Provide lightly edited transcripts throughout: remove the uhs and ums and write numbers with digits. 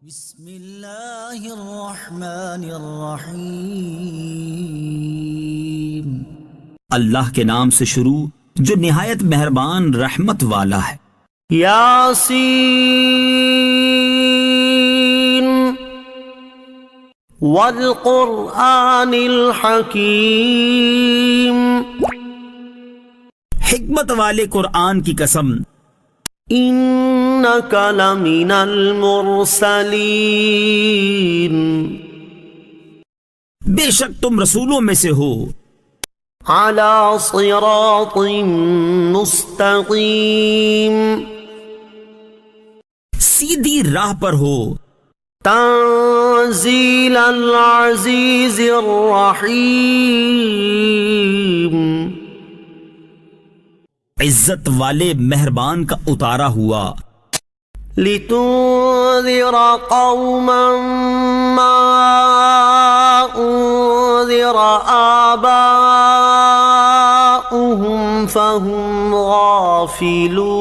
بسم اللہ الرحمن الرحیم۔ اللہ کے نام سے شروع جو نہایت مہربان رحمت والا ہے۔ یاسین والقرآن الحکیم، حکمت والے قرآن کی قسم، انک لمن المرسلین، بے شک تم رسولوں میں سے ہو، علی صراط مستقیم، سیدھی راہ پر ہو، تنزیل العزیز الرحیم، عزت والے مہربان کا اتارا ہوا، لتنذر قوما ما انذر آباؤهم فهم غافلون،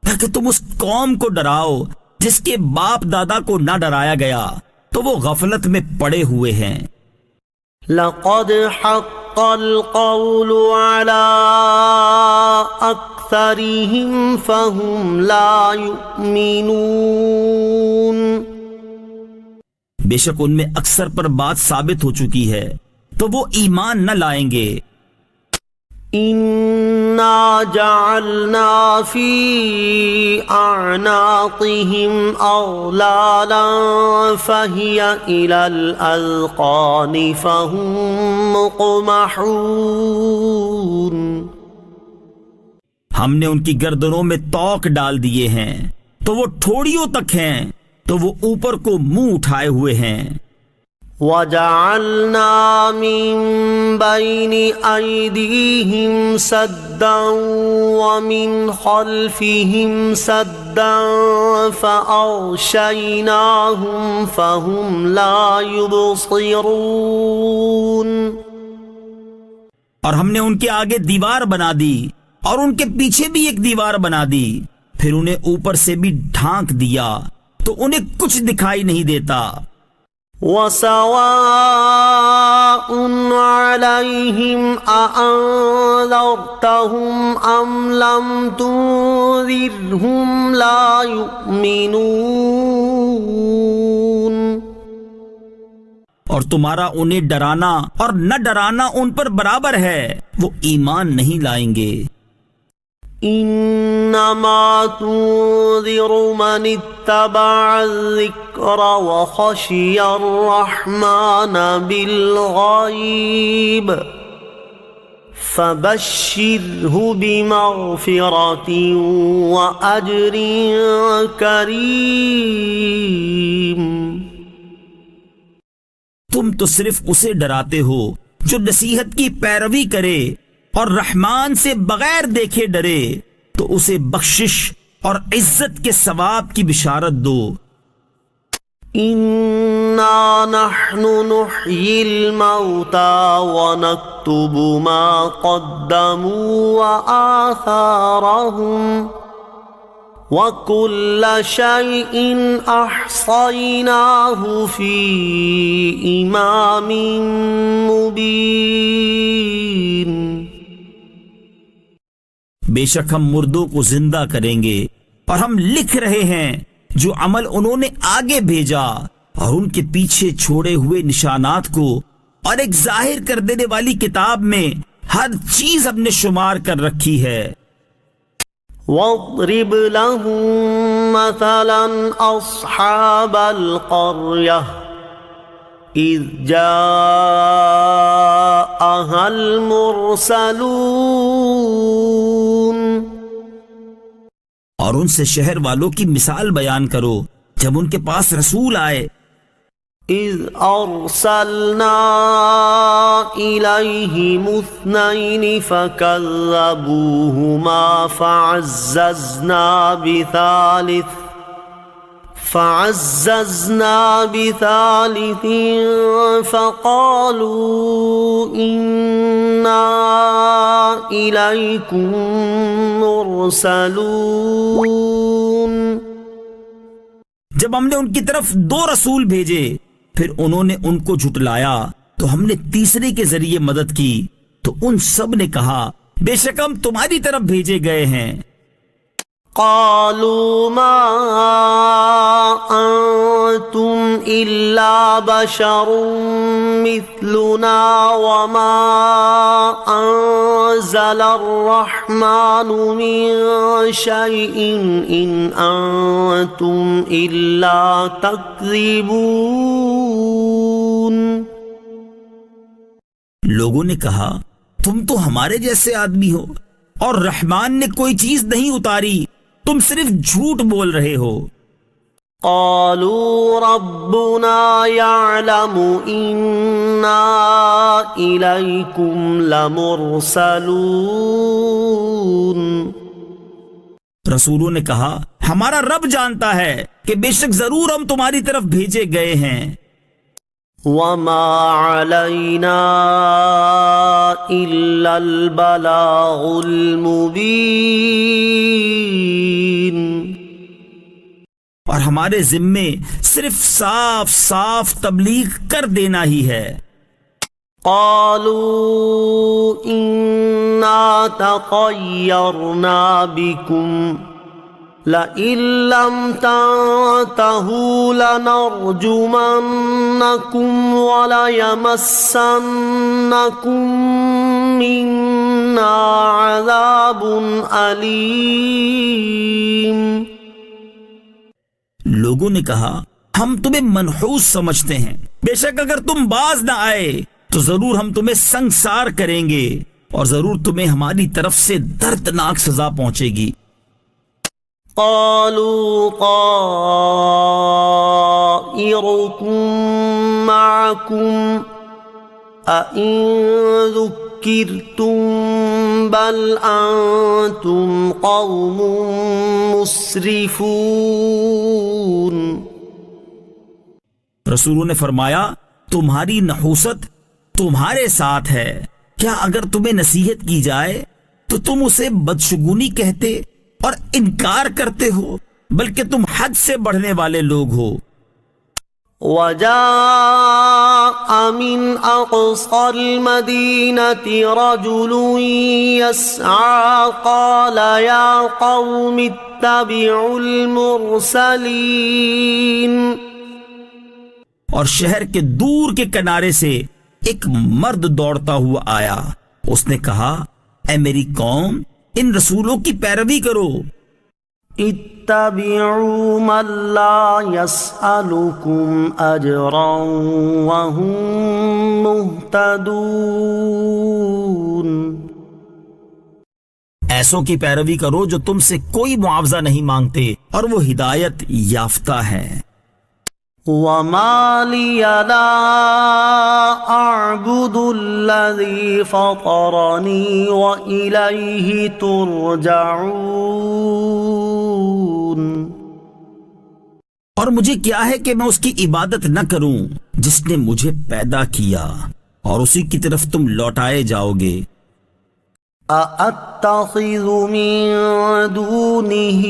تاکہ تم اس قوم کو ڈراؤ جس کے باپ دادا کو نہ ڈرایا گیا تو وہ غفلت میں پڑے ہوئے ہیں۔ لقد حق القول على أكثرهم فهم لا يؤمنون، بے شک ان میں اکثر پر بات ثابت ہو چکی ہے تو وہ ایمان نہ لائیں گے۔ إنا جعلنا في أعناقهم أغلالا فهي إلى الأذقان فهم مقمحون، ہم نے ان کی گردنوں میں توق ڈال دیے ہیں تو وہ ٹھوڑیوں تک ہیں تو وہ اوپر کو منہ اٹھائے ہوئے ہیں۔ وَجَعَلْنَا مِن بَيْنِ أَيْدِيهِمْ سَدًّا وَمِنْ خَلْفِهِمْ سَدًّا فَأَغْشَيْنَاهُمْ فَهُمْ لَا يُبْصِرُونَ، اور ہم نے ان کے آگے دیوار بنا دی اور ان کے پیچھے بھی ایک دیوار بنا دی، پھر انہیں اوپر سے بھی ڈھانک دیا تو انہیں کچھ دکھائی نہیں دیتا۔ وَسَوَاءٌ عَلَيْهِمْ أَأَنذَرْتَهُمْ أَمْ لَمْ تُنذِرْهُمْ لَا يُؤْمِنُونَ، اور تمہارا انہیں ڈرانا اور نہ ڈرانا ان پر برابر ہے، وہ ایمان نہیں لائیں گے۔ انما تنذر من اتبع الذکر وخشی الرحمن بالغیب فبشرہ بمغفرۃ واجر کریم، تم تو صرف اسے ڈراتے ہو جو نصیحت کی پیروی کرے اور رحمان سے بغیر دیکھے ڈرے، تو اسے بخشش اور عزت کے ثواب کی بشارت دو۔ انا نحن نحیی الموتى ونکتب ما قدموا وآثارهم وكل شيء احصيناه في امام مبين، بے شک ہم مردوں کو زندہ کریں گے اور ہم لکھ رہے ہیں جو عمل انہوں نے آگے بھیجا اور ان کے پیچھے چھوڑے ہوئے نشانات کو، اور ایک ظاہر کر دینے والی کتاب میں ہر چیز ہم نے شمار کر رکھی ہے۔ واضرب لهم مثلا اصحاب القرية اذ جاءها المرسلون، اور ان سے شہر والوں کی مثال بیان کرو جب ان کے پاس رسول آئے۔ اذ ارسلنا الیہم اثنین فکذبوہما فعززنا بثالث فعززنا بثالث فقالوا إنا إليكم مرسلون. جب ہم نے ان کی طرف 2 رسول بھیجے پھر انہوں نے ان کو جھٹلایا تو ہم نے تیسرے کے ذریعے مدد کی تو ان سب نے کہا بے شک ہم تمہاری طرف بھیجے گئے ہیں. قالوا ما أنتم إلا بشر مثلنا وما أنزل الرحمن من شيء إن أنتم إلا تكذبون. لوگوں نے کہا تم تو ہمارے جیسے آدمی ہو اور رحمان نے کوئی چیز نہیں اتاری، تم صرف جھوٹ بول رہے ہو. قالوا ربنا يعلم إنا إليكم لمرسلون. رسولوں نے کہا ہمارا رب جانتا ہے کہ بے شک ضرور ہم تمہاری طرف بھیجے گئے ہیں. وما علينا إلا البلاغ المبين. اور ہمارے ذمے صرف صاف صاف تبلیغ کر دینا ہی ہے. قالوا إنا تطيرنا بكم لئن لم تنتهوا لنرجمنكم وليمسنكم منا عذاب أليم. لوگوں نے کہا ہم تمہیں منحوس سمجھتے ہیں، بے شک اگر تم باز نہ آئے تو ضرور ہم تمہیں سنگسار کریں گے اور ضرور تمہیں ہماری طرف سے دردناک سزا پہنچے گی. قالوا طائركم معكم أئن ذكرتم بل أنتم قوم مسرفون. رسولوں نے فرمایا تمہاری نحوست تمہارے ساتھ ہے، کیا اگر تمہیں نصیحت کی جائے تو تم اسے بدشگونی کہتے اور انکار کرتے ہو، بلکہ تم حد سے بڑھنے والے لوگ ہو. وجاء من أقصى المدينة رجل يسعى قال يا قوم اتبعوا المرسلين. اور شہر کے دور کے کنارے سے ایک مرد دوڑتا ہوا آیا، اس نے کہا اے میری قوم ان رسولوں کی پیروی کرو. اتبعوا من لا يسألكم أجرا وهم مهتدون. ایسوں کی پیروی کرو جو تم سے کوئی معاوضہ نہیں مانگتے اور وہ ہدایت یافتہ ہے. وما لي لا أعبد الذي فطرني وإليه ترجعون. اور مجھے کیا ہے کہ میں اس کی عبادت نہ کروں جس نے مجھے پیدا کیا اور اسی کی طرف تم لوٹائے جاؤ گے. أَأَتَّخِذُ مِن دُونِهِ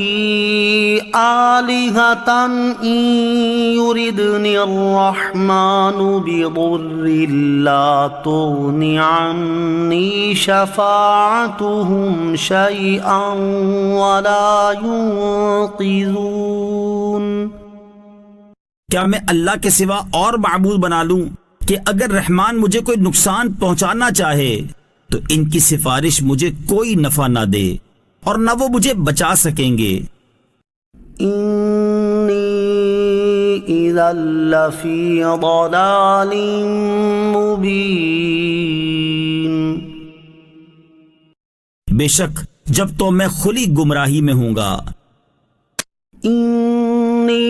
آلِهَةً إِن يُرِدْنِ الرَّحْمَنُ بِضُرٍّ لَّا تُغْنِ عَنِّي شَفَاعَتُهُمْ شَيْئًا وَلَا يُنقِذُونَ. کیا میں اللہ کے سوا اور معبود بنا لوں کہ اگر رحمان مجھے کوئی نقصان پہنچانا چاہے تو ان کی سفارش مجھے کوئی نفع نہ دے اور نہ وہ مجھے بچا سکیں گے. انی اذا لفی ضلال مبین. بے شک جب تو میں کھلی گمراہی میں ہوں گا. انی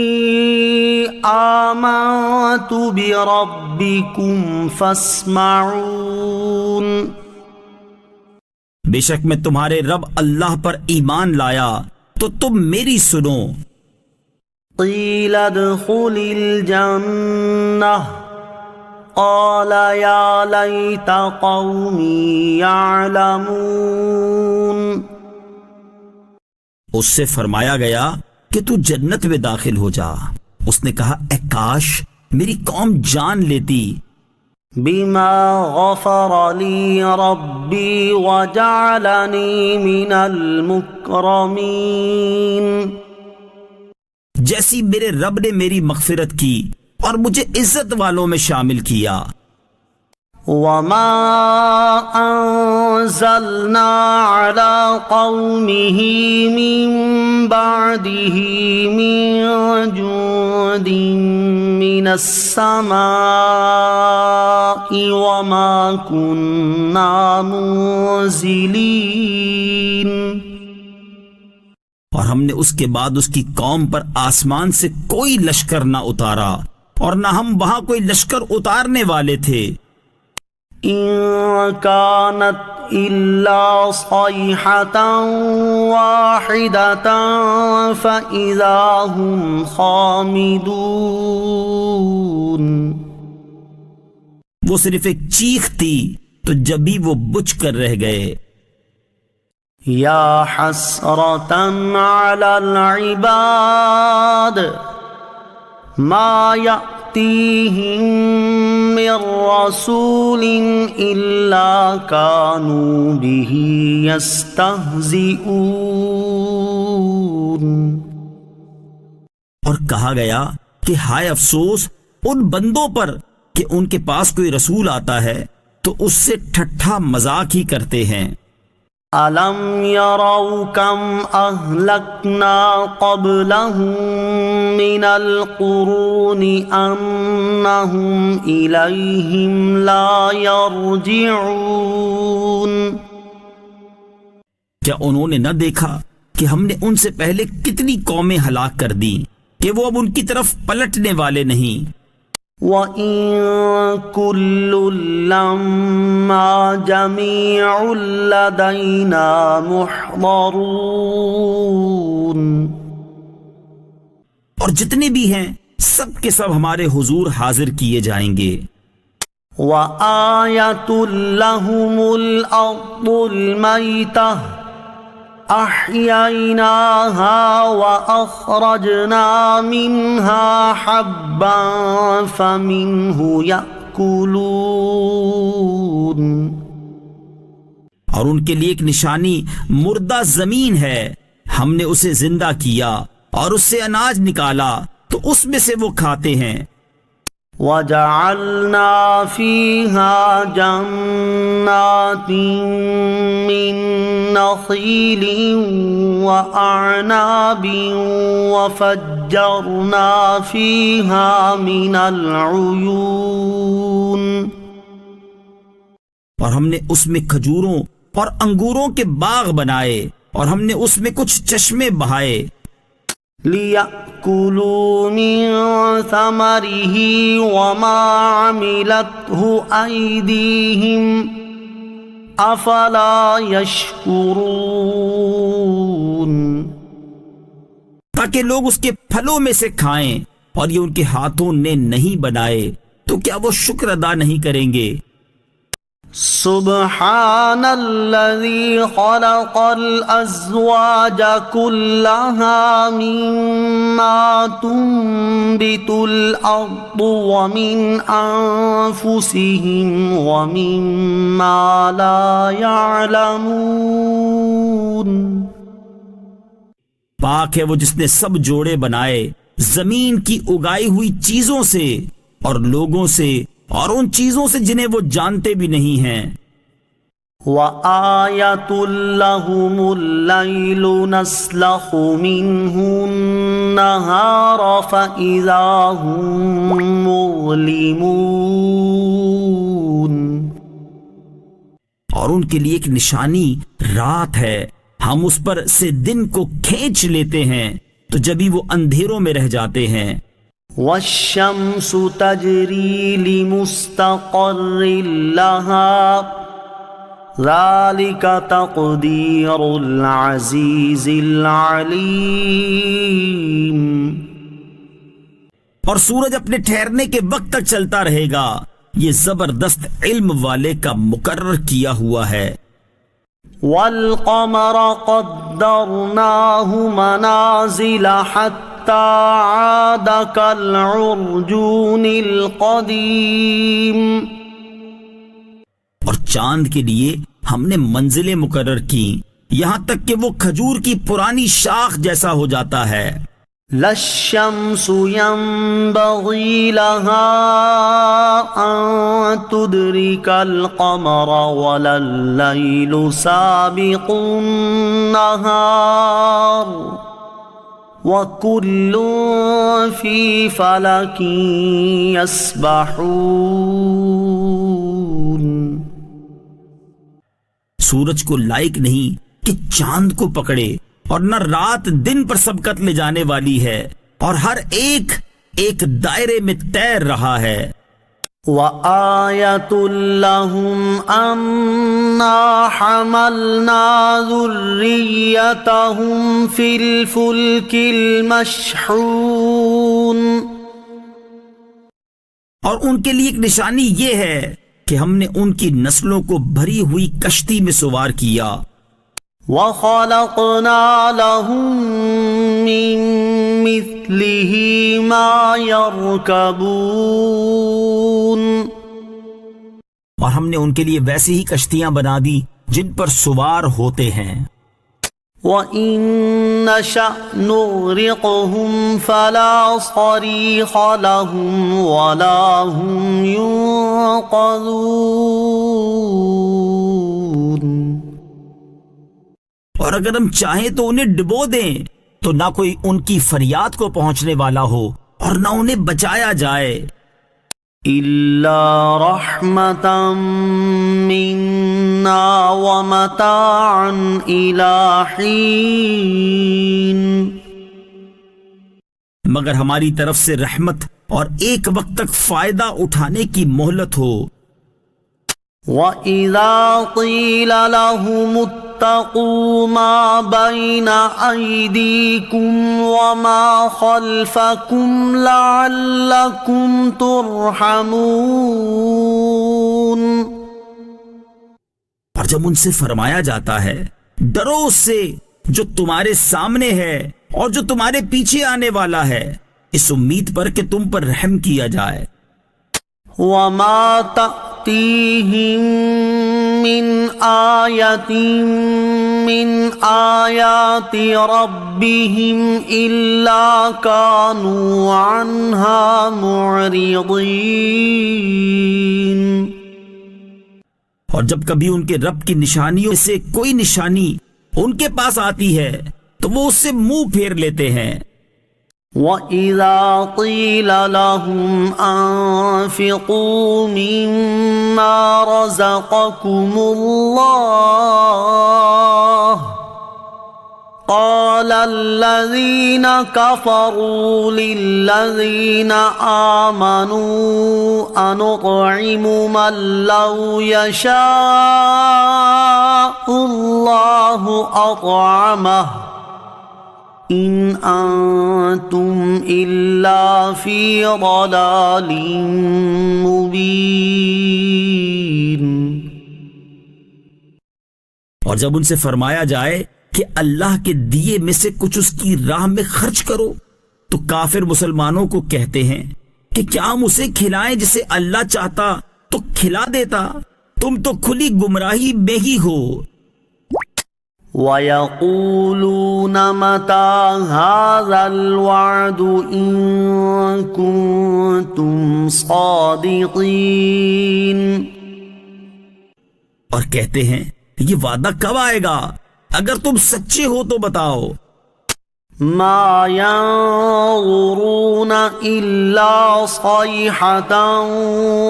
آمنت بربکم فاسمعون. بے شک میں تمہارے رب اللہ پر ایمان لایا تو تم میری سنو. قیل ادخل الجنہ قال یا لیت قومی یعلمون، اس سے فرمایا گیا کہ تو جنت میں داخل ہو جا۔ اس نے کہا اے کاش میری قوم جان لیتی۔ بما غفر لی ربی وجعلنی من المکرمین، جیسی میرے رب نے میری مغفرت کی اور مجھے عزت والوں میں شامل کیا۔ وما انزلنا على قومه من بعده من جند من السماء وما كنا منزلين، اور ہم نے اس کے بعد اس کی قوم پر آسمان سے کوئی لشکر نہ اتارا اور نہ ہم وہاں کوئی لشکر اتارنے والے تھے۔ إن كانت إلا صيحة واحدة فإذا هم خامدون، وہ صرف ایک چیخ تھی تو جبھی وہ بجھ کر رہ گئے۔ یا حسرة على العباد ما يأتيهم من رسول إلا كانوا به يستهزئون، اور کہا گیا کہ ہائے افسوس ان بندوں پر کہ ان کے پاس کوئی رسول آتا ہے تو اس سے ٹھٹھا مذاق ہی کرتے ہیں۔ أَلَمْ يَرَوْا كَمْ أَهْلَكْنَا قَبْلَهُمْ مِنَ الْقُرُونِ أَنَّهُمْ إِلَيْهِمْ لَا يَرْجِعُونَ، کیا انہوں نے نہ دیکھا کہ ہم نے ان سے پہلے کتنی قومیں ہلاک کر دی کہ وہ اب ان کی طرف پلٹنے والے نہیں۔ وَإِن كُلٌّ لَّمَّا جَمِيعٌ لَّدَيْنَا مُحْضَرُونَ، اور جتنے بھی ہیں سب کے سب ہمارے حضور حاضر کیے جائیں گے۔ وَآيَةٌ لَّهُمُ الْأَرْضُ الْمَيْتَةُ أحييناها وأخرجنا منها حبا فمنه يأكلون، اور ان کے لیے ایک نشانی مردہ زمین ہے، ہم نے اسے زندہ کیا اور اس سے اناج نکالا تو اس میں سے وہ کھاتے ہیں۔ وَجَعَلْنَا فِيهَا جَنَّاتٍ مِّن نَّخِيلٍ وَأَعْنَابٍ وَفَجَّرْنَا فِيهَا مِنَ الْعُيُونِ، اور ہم نے اس میں کھجوروں اور انگوروں کے باغ بنائے اور ہم نے اس میں کچھ چشمے بہائے۔ لِيَأْكُلُوا مِن ثَمَرِهِ وَمَا عَمِلَتْهُ أَيْدِيهِمْ أَفَلَا يَشْكُرُونَ، تاکہ لوگ اس کے پھلوں میں سے کھائیں، اور یہ ان کے ہاتھوں نے نہیں بنائے تو کیا وہ شکر ادا نہیں کریں گے؟ سبحان الذي خلق الأزواج كلها مما تنبت الأرض ومن أنفسهم ومما لا يعلمون، پاک ہے وہ جس نے سب جوڑے بنائے زمین کی اگائی ہوئی چیزوں سے اور لوگوں سے اور ان چیزوں سے جنہیں وہ جانتے بھی نہیں ہیں۔ وَآيَةٌ لَّهُمُ اللَّيْلُ نَسْلَخُ مِنْهُ النَّهَارَ فَإِذَا هُم مُّظْلِمُونَ، اور ان کے لیے ایک نشانی رات ہے، ہم اس پر سے دن کو کھینچ لیتے ہیں تو جبھی وہ اندھیروں میں رہ جاتے ہیں۔ وَالشَّمْسُ تَجْرِي لِمُسْتَقَرٍّ لَهَا ذَلِكَ تَقْدِيرُ الْعَزِيزِ الْعَلِيمِ، اور سورج اپنے ٹھہرنے کے وقت تک چلتا رہے گا. یہ زبردست علم والے کا مقرر کیا ہوا ہے. والقمر قدرناه منازل حتى عاد كالعرجون القديم. اور چاند کے لیے ہم نے منزلیں مقرر کی یہاں تک کہ وہ کھجور کی پرانی شاخ جیسا ہو جاتا ہے. لا الشمس ينبغي لها أن تدرك القمر ولا الليل سابق النهار وكل في فلك يسبحون. سورج کو لائق نہیں کہ چاند کو پکڑے اور نہ رات دن پر سبقت لے جانے والی ہے اور ہر ایک ایک دائرے میں تیر رہا ہے. وآية لهم أنا حملنا ذريتهم في الفلك المشحون. اور ان کے لیے ایک نشانی یہ ہے کہ ہم نے ان کی نسلوں کو بھری ہوئی کشتی میں سوار کیا. وَخَلَقْنَا لَهُم مِّن مِّثْلِهِ مَا يَرْكَبُونَ. اور ہم نے ان کے لیے ویسی ہی کشتیاں بنا دی جن پر سوار ہوتے ہیں. وَإِن نَّشَأْ نُغْرِقْهُمْ فَلَا صَرِيخَ لَهُمْ وَلَا هُمْ يُنقَذُونَ. اور اگر ہم چاہیں تو انہیں ڈبو دیں تو نہ کوئی ان کی فریاد کو پہنچنے والا ہو اور نہ انہیں بچایا جائے. إِلَّا رَحْمَةً مِّنَّا وَمَتَاعًا إِلَىٰ حِينٍ. مگر ہماری طرف سے رحمت اور ایک وقت تک فائدہ اٹھانے کی مہلت ہو. وَإِذَا قِيلَ لَهُمُ اتَّقُوا مَا بَيْنَ أَيْدِيكُمْ وَمَا خَلْفَكُمْ لَعَلَّكُمْ تُرْحَمُونَ. اور جب ان سے فرمایا جاتا ہے ڈرو اس سے جو تمہارے سامنے ہے اور جو تمہارے پیچھے آنے والا ہے اس امید پر کہ تم پر رحم کیا جائے. وَمَا تَأْتِيهِم مِّنْ آيَةٍ مِّنْ آيَاتِ رَبِّهِمْ إِلَّا كَانُوا عَنْهَا مُعْرِضِينَ. اور جب کبھی ان کے رب کی نشانیوں سے کوئی نشانی ان کے پاس آتی ہے تو وہ اس سے منہ پھیر لیتے ہیں. وَإِذَا قِيلَ لَهُمْ أَنفِقُوا مِمَّا رَزَقَكُمُ اللَّهُ قَالَ الَّذِينَ كَفَرُوا لِلَّذِينَ آمَنُوا أَنُطْعِمُ مَن لَّوْ يَشَاءُ اللَّهُ أَطْعَمَهُ إِنْ أَنْتُمْ إِلَّا فِي ضَلَالٍ مُبِينٍ. اور جب ان سے فرمایا جائے کہ اللہ کے دیے میں سے کچھ اس کی راہ میں خرچ کرو تو کافر مسلمانوں کو کہتے ہیں کہ کیا ہم اسے کھلائیں جسے اللہ چاہتا تو کھلا دیتا. تم تو کھلی گمراہی میں ہی ہو. وَيَقُولُونَ مَتَى هَذَا الْوَعْدُ إِن كُنتُمْ صَادِقِينَ. اور کہتے ہیں یہ وعدہ کب آئے گا اگر تم سچے ہو تو بتاؤ. مَا يَنظُرُونَ إِلَّا صَيْحَةً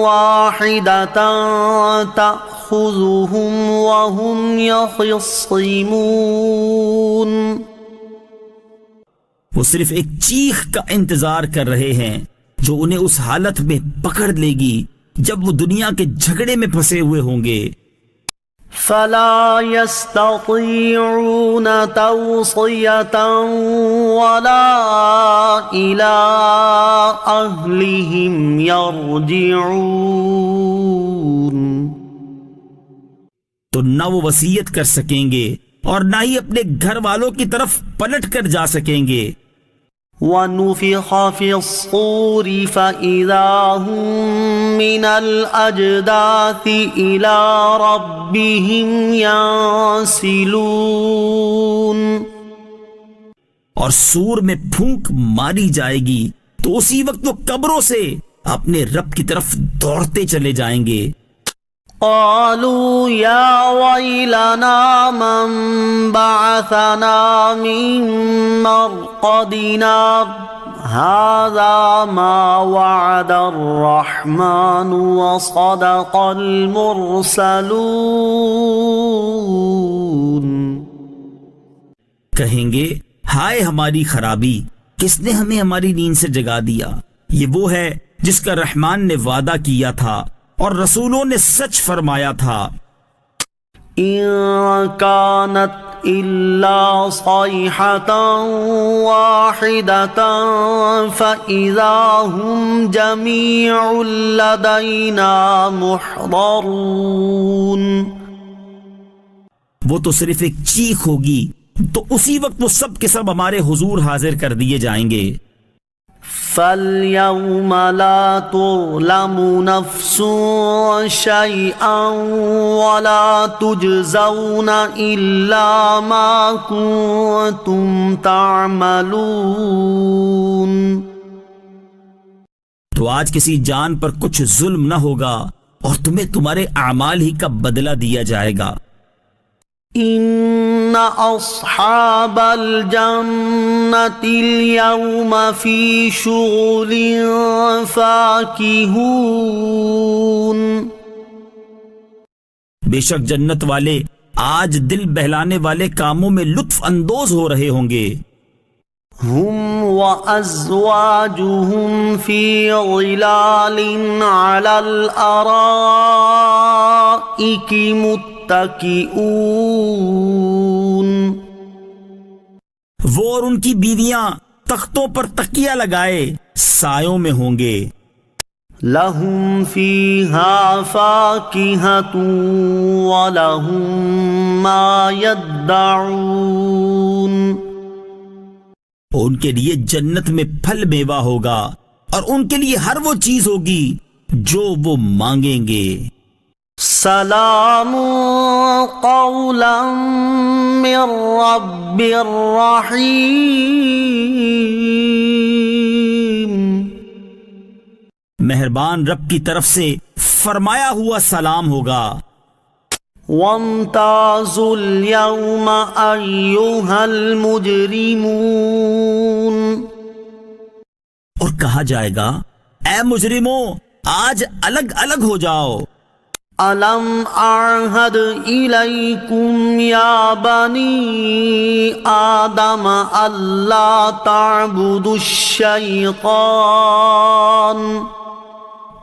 وَاحِدَةً تَأْخُذُهُمْ وَهُمْ يَخِصِّمُونَ. وہ صرف ایک چیخ کا انتظار کر رہے ہیں جو انہیں اس حالت میں پکڑ لے گی جب وہ دنیا کے جھگڑے میں پھنسے ہوئے ہوں گے. فلا يستطيعون توصية ولا إلى أهلهم يرجعون. تو نہ وہ وصیت کر سکیں گے اور نہ ہی اپنے گھر والوں کی طرف پلٹ کر جا سکیں گے. ونفخ في الصور فإذا هم من الأجداث إلى ربهم ينسلون. اور سور میں پھونک ماری جائے گی تو اسی وقت وہ قبروں سے اپنے رب کی طرف دوڑتے چلے جائیں گے. قالوا يا ويلنا من بعثنا من مرقدنا هذا ما وعد الرحمن وصدق المرسلون. کہیں گے ہائے ہماری خرابی، کس نے ہمیں ہماری نیند سے جگا دیا؟ یہ وہ ہے جس کا رحمان نے وعدہ کیا تھا اور رسولوں نے سچ فرمایا تھا. إن كانت إلا صيحة واحدة فإذا هم جميع لدينا محضرون. وہ تو صرف ایک چیخ ہوگی تو اسی وقت وہ سب کے سب ہمارے حضور حاضر کر دیے جائیں گے. فَالْيَوْمَ لَا تُظْلَمُ نَفْسٌ شَيْئًا وَلَا تُجْزَوْنَ إِلَّا مَا كُنتُمْ تَعْمَلُونَ. تو آج کسی جان پر کچھ ظلم نہ ہوگا اور تمہیں تمہارے اعمال ہی کا بدلہ دیا جائے گا. إن أصحاب الجنة اليوم في شغل فاكهون. بے شک جنت والے آج دل بہلانے والے کاموں میں لطف اندوز ہو رہے ہوں گے. هم وأزواجهم في ظلال على الأرائك متكئون. وہ اور ان کی بیویاں تختوں پر تکیہ لگائے سایوں میں ہوں گے. لهم فيها فاكهة ولهم ما يدعون. ان کے لیے جنت میں پھل میوہ ہوگا اور ان کے لیے ہر وہ چیز ہوگی جو وہ مانگیں گے. سلام قولا من رب الرحیم. مہربان رب کی طرف سے فرمایا ہوا سلام ہوگا. وامتازوا اليوم أيها المجرمون. اور کہا جائے گا اے مجرموں آج الگ الگ ہو جاؤ. ألم أعهد إليكم يا بني آدم ألا تعبدوا الشيطان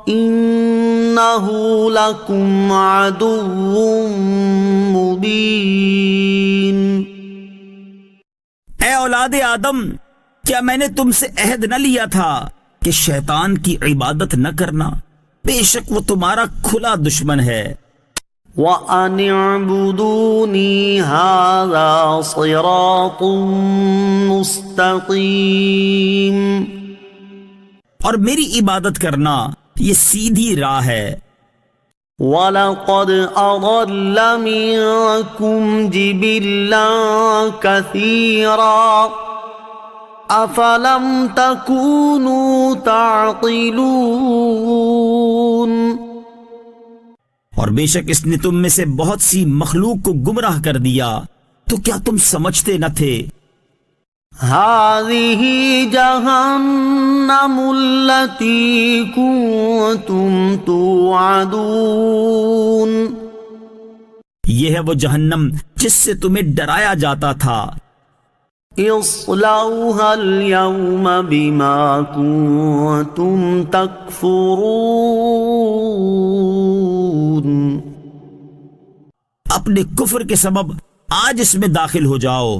إنه لكم عدو مبين. اے اولاد آدم، کیا میں نے تم سے عہد نہ لیا تھا کہ شیطان کی عبادت نہ کرنا؟ بے شک وہ تمہارا کھلا دشمن ہے. وَأَنِ اعْبُدُونِي هَذَا صِرَاطٌ مُسْتَقِيمٌ. اور میری عبادت کرنا یہ سیدھی راہ ہے. وَلَقَدْ أَضَلَّ مِنكُمْ جِبِلًّا كَثِيرًا أَفَلَمْ تَكُونُوا تَعْقِلُونَ. اور بے شک اس نے تم میں سے بہت سی مخلوق کو گمراہ کر دیا تو کیا تم سمجھتے نہ تھے؟ هذه جهنم التي كنتم توعدون. یہ ہے وہ جہنم جس سے تمہیں ڈرایا جاتا تھا. اصلوها اليوم بما كنتم تكفرون. اپنے کفر کے سبب آج اس میں داخل ہو جاؤ۔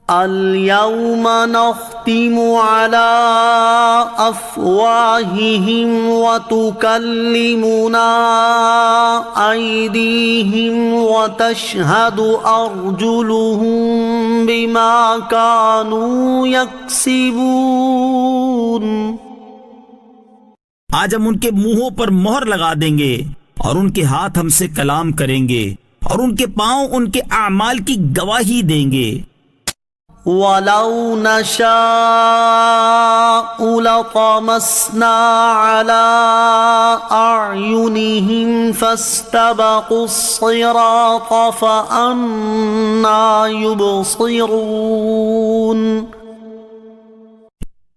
اليوم نختم على أفواههم وتكلمنا أيديهم وتشهد أرجلهم بما كانوا يكسبون۔ آج ہم ان کے منہوں پر مہر لگا دیں گے اور ان کے ہاتھ ہم سے کلام کریں گے اور ان کے پاؤں ان کے اعمال کی گواہی دیں گے۔ وَلَوْ نَشَاءُ لَطَمَسْنَا عَلَىٰ أَعْيُنِهِمْ فَاسْتَبَقُوا الصِّرَاطَ فَأَنَّىٰ يُبْصِرُونَ۔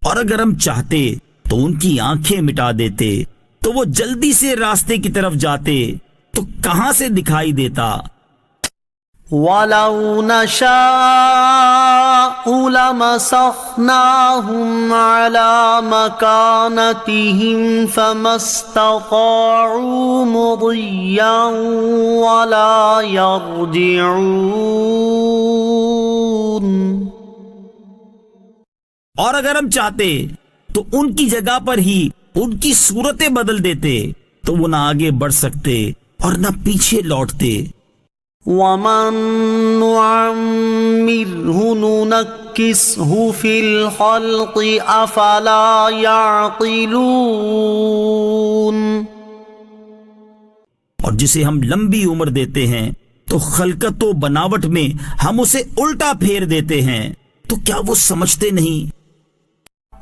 اور اگر ہم چاہتے تو ان کی آنکھیں مٹا دیتے تو وہ جلدی سے راستے کی طرف جاتے، تو کہاں سے دکھائی دیتا؟ وَلَوْ نَشَاءُ لَمَسَخْنَاهُمْ عَلَىٰ مَكَانَتِهِمْ فَمَا اسْتَطَاعُوا مُضِيًّا وَلَا يَرْجِعُونَ۔ اور اگر ہم چاہتے تو ان کی جگہ پر ہی ان کی صورتیں بدل دیتے، تو وہ نہ آگے بڑھ سکتے اور نہ پیچھے لوٹتے۔ وَمَن نُعَمِّرْهُ نُنَكِّسْهُ فِي الْخَلْقِ أَفَلَا يَعْقِلُونَ۔ اور جسے ہم لمبی عمر دیتے ہیں تو خلقت و بناوٹ میں ہم اسے الٹا پھیر دیتے ہیں، تو کیا وہ سمجھتے نہیں؟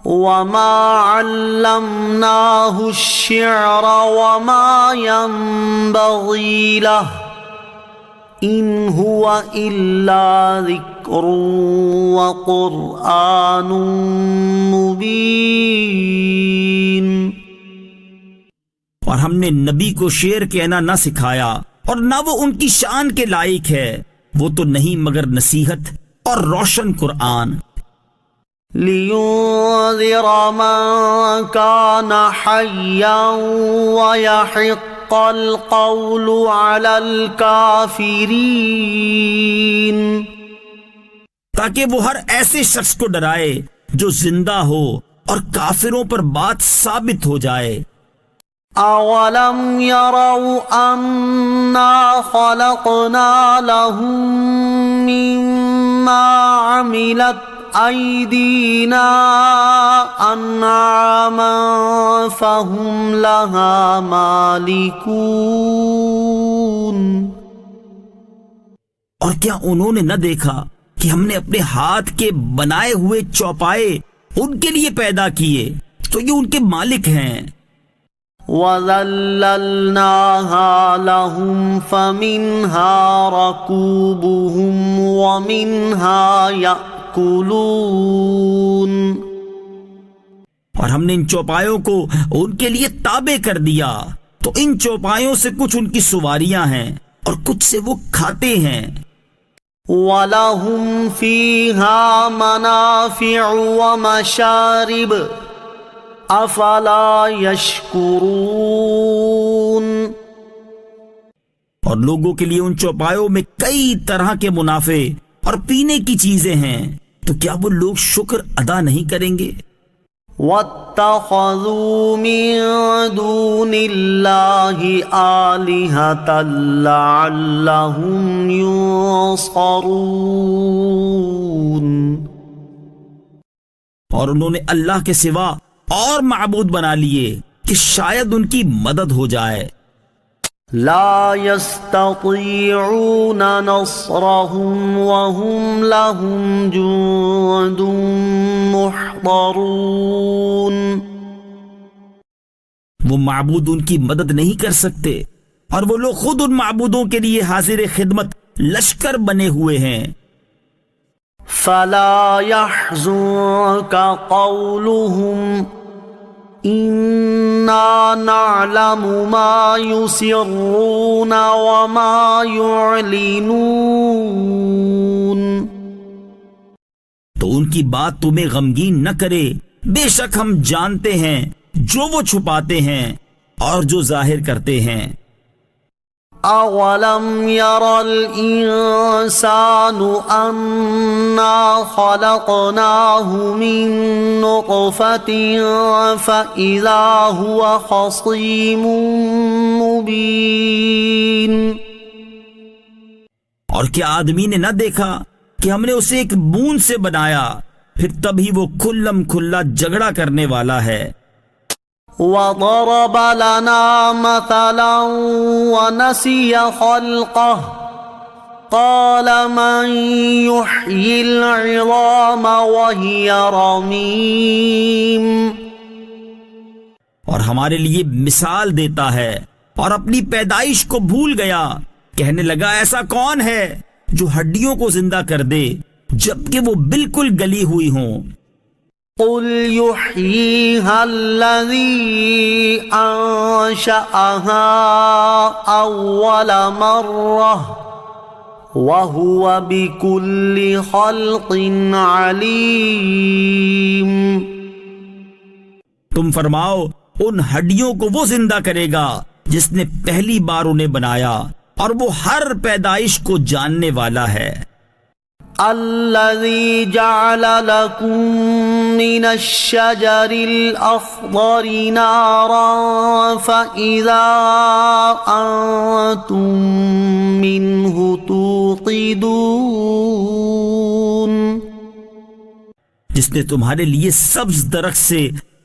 وَمَا عَلَّمْنَاهُ الشِّعْرَ وَمَا يَنبَغِي لَهُ إِنْ هُوَ إِلَّا ذِكْرٌ وَقُرْآنٌ مُبِينٌ۔ اور ہم نے نبی کو شعر کہنا نہ سکھایا اور نہ وہ ان کی شان کے لائق ہے، وہ تو نہیں مگر نصیحت اور روشن قرآن۔ لِيُنذِرَ مَن كَانَ حَيًّا وَيَحِقَّ الْقَوْلُ عَلَى الْكَافِرِينَ۔ تاکہ وہ ہر ایسے شخص کو ڈرائے جو زندہ ہو اور کافروں پر بات ثابت ہو جائے۔ أَوَلَمْ يَرَوْا أَنَّا خَلَقْنَا لَهُم مِّمَّا عَمِلَتْ أَيْدِينَا أَنْعَامًا فَهُمْ لَهَا مَالِكُونَ۔ اور کیا انہوں نے نہ دیکھا کہ ہم نے اپنے ہاتھ کے بنائے ہوئے چوپائے ان کے لیے پیدا کیے، تو یہ ان کے مالک ہیں۔ وَذَلَّلْنَاهَا لَهُمْ فَمِنْهَا رَكُوبُهُمْ وَمِنْهَا يَأْكُلُونَ۔ اور ہم نے ان چوپایوں کو ان کے لیے تابع کر دیا، تو ان چوپایوں سے کچھ ان کی سواریاں ہیں اور کچھ سے وہ کھاتے ہیں۔ وَلَهُمْ فِيهَا مَنَافِعُ وَمَشَارِبُ أَفَلَا يَشْكُرُونَ۔ اور لوگوں کے لیے ان چوپایوں میں کئی طرح کے منافع اور پینے کی چیزیں ہیں، تو کیا وہ لوگ شکر ادا نہیں کریں گے؟ وَاتَّخَذُوا مِن دُونِ اللَّهِ آلِهَةً لَعَلَّهُمْ يُنصَرُونَ۔ اور انہوں نے اللہ کے سوا اور معبود بنا لیے کہ شاید ان کی مدد ہو جائے۔ لا يستطيعون نصرهم وهم لهم جند محضرون۔ وہ معبود ان کی مدد نہیں کر سکتے اور وہ لوگ خود ان معبودوں کے لیے حاضر خدمت لشکر بنے ہوئے ہیں۔ فلا يحزنك قولهم إنا نعلم ما يسرون وما يعلنون۔ تو ان کی بات تمہیں غمگین نہ کرے، بے شک ہم جانتے ہیں جو وہ چھپاتے ہیں اور جو ظاہر کرتے ہیں۔ أولم ير الإنسان أنا خلقناه من نطفة فإذا هو خصيم مبين. اور کیا آدمی نے نہ دیکھا کہ ہم نے اسے ایک بوند سے بنایا پھر تب ہی وہ کھلم کھلا جھگڑا کرنے والا ہے. وضرب لنا مثلا ونسي خلقه قال من يحيي العظام وهي رميم. اور ہمارے لیے مثال دیتا ہے اور اپنی پیدائش کو بھول گیا. کہنے لگا ایسا کون ہے جو ہڈیوں کو زندہ کر دے جبکہ وہ بالکل گلی ہوئی ہوں. قل يحييها الذي أنشأها أول مرة وهو بكل خلق عليم. تم فرماؤ ان ہڈیوں کو وہ زندہ کرے گا جس نے پہلی بار انہیں بنایا اور وہ ہر پیدائش کو جاننے والا ہے. الذي جعل لكم من الشجر الأخضر نارا فإذا أنتم منه توقدون. جس نے تمہارے لیے سبز درخت سے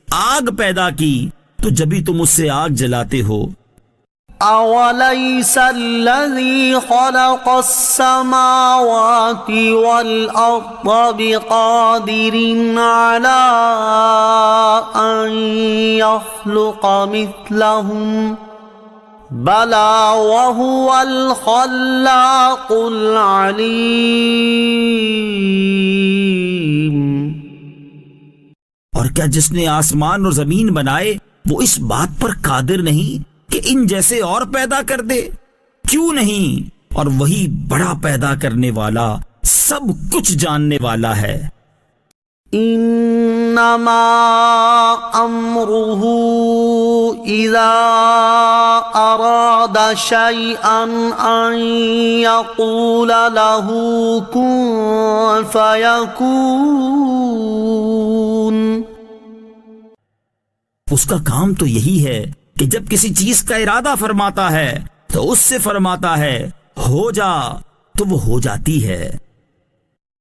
آگ پیدا کی تو جبھی تم اس سے آگ جلاتے ہو. أوليس الذي خلق السماوات والأرض بقادر على أن يخلق مثلهم بلى وهو الخلاق العليم. اور کیا جس نے آسمان اور زمین بنائے وہ اس بات پر قادر نہیں کہ ان جیسے اور پیدا کر دے؟ کیوں نہیں، اور وہی بڑا پیدا کرنے والا سب کچھ جاننے والا ہے. انما امره اذا اراد شيئا ان يقول له كن فيكون. اس کا کام تو یہی ہے کہ جب کسی چیز کا ارادہ فرماتا ہے تو اس سے فرماتا ہے ہو جا تو وہ ہو جاتی ہے.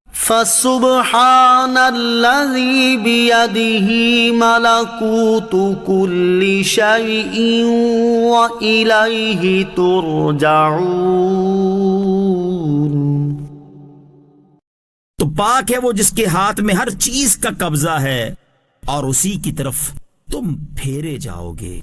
فسبحان الذي بيده ملكوت كل شيء وإليه ترجعون. تو پاک ہے وہ جس کے ہاتھ میں ہر چیز کا قبضہ ہے اور اسی کی طرف تم پھیرے جاؤ گے.